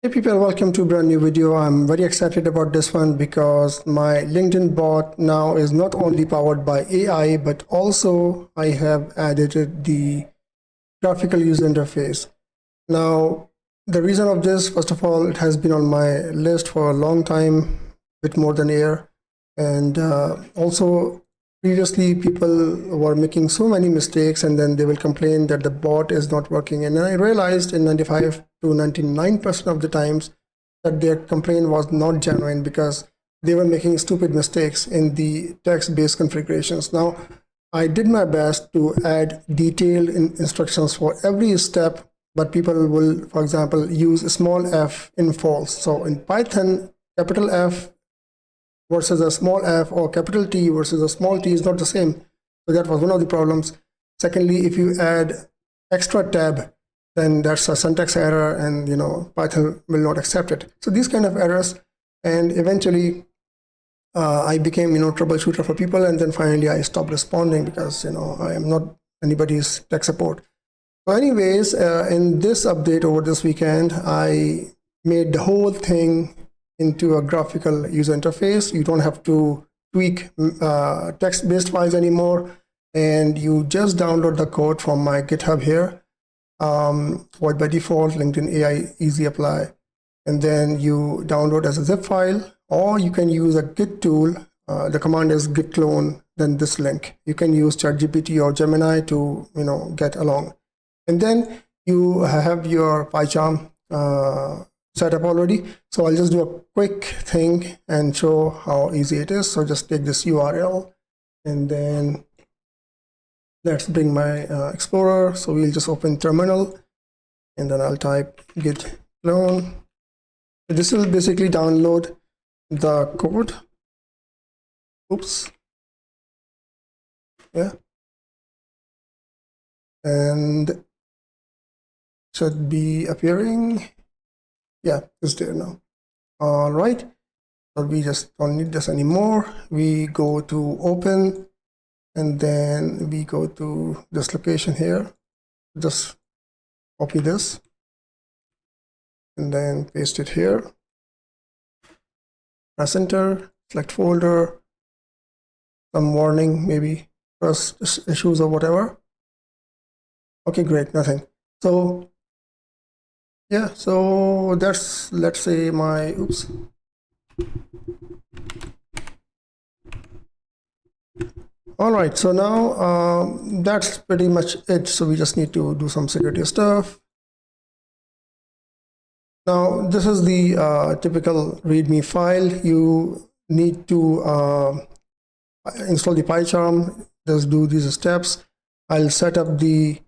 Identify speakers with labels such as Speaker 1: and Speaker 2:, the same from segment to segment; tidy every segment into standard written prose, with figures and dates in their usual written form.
Speaker 1: Hey people, welcome to a brand new video. I'm very excited about this one because my LinkedIn bot now is not only powered by AI, but also I have added the graphical user interface. Now, the reason of this, first of all, it has been on my list for a long time, bit more than a year. And also previously people were making so many mistakes and then they will complain that the bot is not working. And I realized in 95 to 99% of the times that their complaint was not genuine because they were making stupid mistakes in the text-based configurations. Now, I did my best to add detailed instructions for every step, but people will, for example, use a small f in false. So in Python, capital F versus a small f or capital T versus a small t is not the same. So that was one of the problems. Secondly, if you add extra tab, then that's a syntax error and Python will not accept it. So these kind of errors, and eventually I became troubleshooter for people, and then finally I stopped responding because I am not anybody's tech support. So anyways, in this update over this weekend, I made the whole thing into a graphical user interface. You don't have to tweak text-based files anymore, and you just download the code from my GitHub here, or by default LinkedIn AI Easy Apply, and then you download as a zip file, or you can use a Git tool. The command is git clone, then this link. You can use ChatGPT or Gemini to get along, and then you have your PyCharm set up already. So I'll just do a quick thing and show how easy it is. So just take this URL and then let's bring my Explorer. So we'll just open terminal and then I'll type git clone. This will basically download the code. Oops. Yeah. And should be appearing. Yeah, it's there now. All right, so we just don't need this anymore. We go to open and then we go to this location here. Just copy this and then paste it here. Press enter, select folder, some warning, maybe trust issues or whatever. Okay, great, nothing. So yeah, so that's, let's say my, oops. All right, so now that's pretty much it. So we just need to do some security stuff. Now, this is the typical README file. You need to install the PyCharm, just do these steps. I'll set up the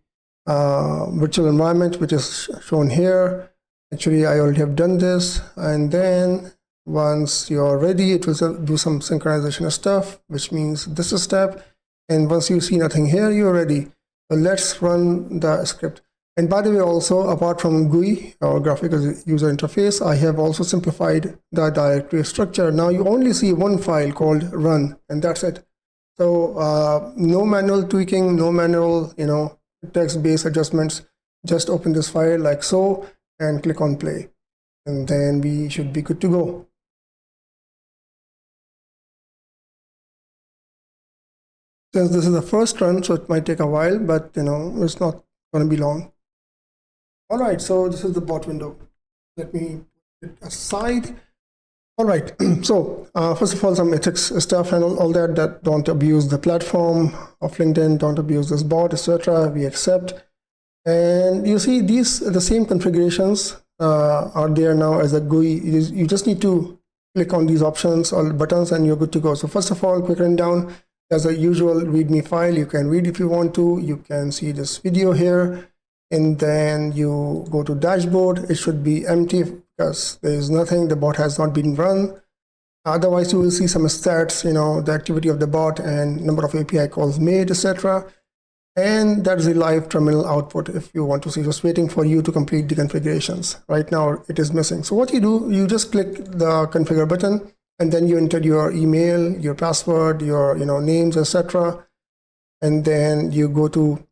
Speaker 1: virtual environment, which is shown here. Actually, I already have done this, and then once you're ready, it will do some synchronization stuff, which means this is step. And once you see nothing here, you're ready. So let's run the script. And by the way, also apart from GUI or graphical user interface, I have also simplified the directory structure. Now you only see one file called run, and that's it. So no manual tweaking, no manual text-based adjustments. Just open this file like so and click on play, and then we should be good to go. Since this is the first run, so it might take a while, but it's not going to be long. All right, so this is the bot window. Let me put it aside. All right, so first of all, some ethics stuff and all that don't abuse the platform of LinkedIn, don't abuse this bot, etc. We accept. And you see the same configurations are there now as a GUI. You just need to click on these options or buttons and you're good to go. So first of all, quick rundown. There's a usual README file. You can read if you want to. You can see this video here. And then you go to dashboard. It should be empty because there is nothing. The bot has not been run. Otherwise, you will see some stats, the activity of the bot and number of API calls made, etc. And that's the live terminal output if you want to see. Just waiting for you to complete the configurations. Right now, it is missing. So what you do, you just click the configure button, and then you enter your email, your password, your names, etc. And then you go to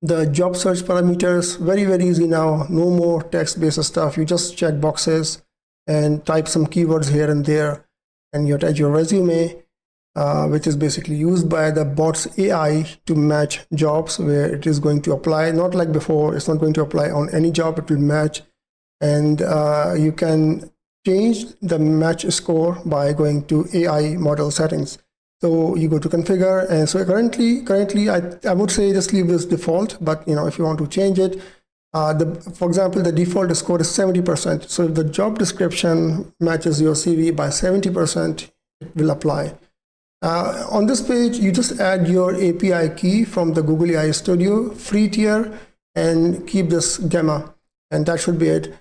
Speaker 1: the job search parameters, very easy now. No more text-based stuff. You just check boxes and type some keywords here and there, and you attach your resume, which is basically used by the bot's AI to match jobs where it is going to apply. Not like before, it's not going to apply on any job, it will match. And you can change the match score by going to AI model settings. So you go to configure, and so currently I would say just leave this default, but if you want to change it, for example, the default score is 70%. So if the job description matches your CV by 70%, it will apply. On this page, you just add your API key from the Google AI Studio free tier and keep this gamma, and that should be it.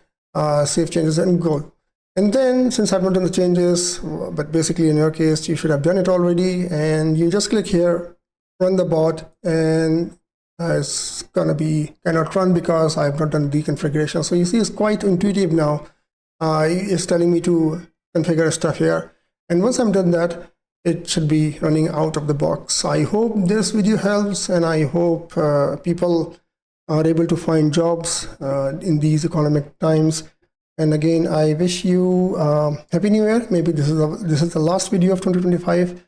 Speaker 1: Save changes and go. And then, since I've not done the changes, but basically in your case, you should have done it already, and you just click here, run the bot, and it's gonna be cannot run because I've not done the configuration. So you see, it's quite intuitive now. It's telling me to configure stuff here, and once I'm done that, it should be running out of the box. I hope this video helps, and I hope people are able to find jobs in these economic times. And again, I wish you Happy New Year. Maybe this is the last video of 2025.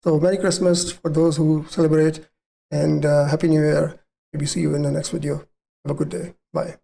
Speaker 1: So Merry Christmas for those who celebrate, and Happy New Year. Maybe see you in the next video. Have a good day. Bye.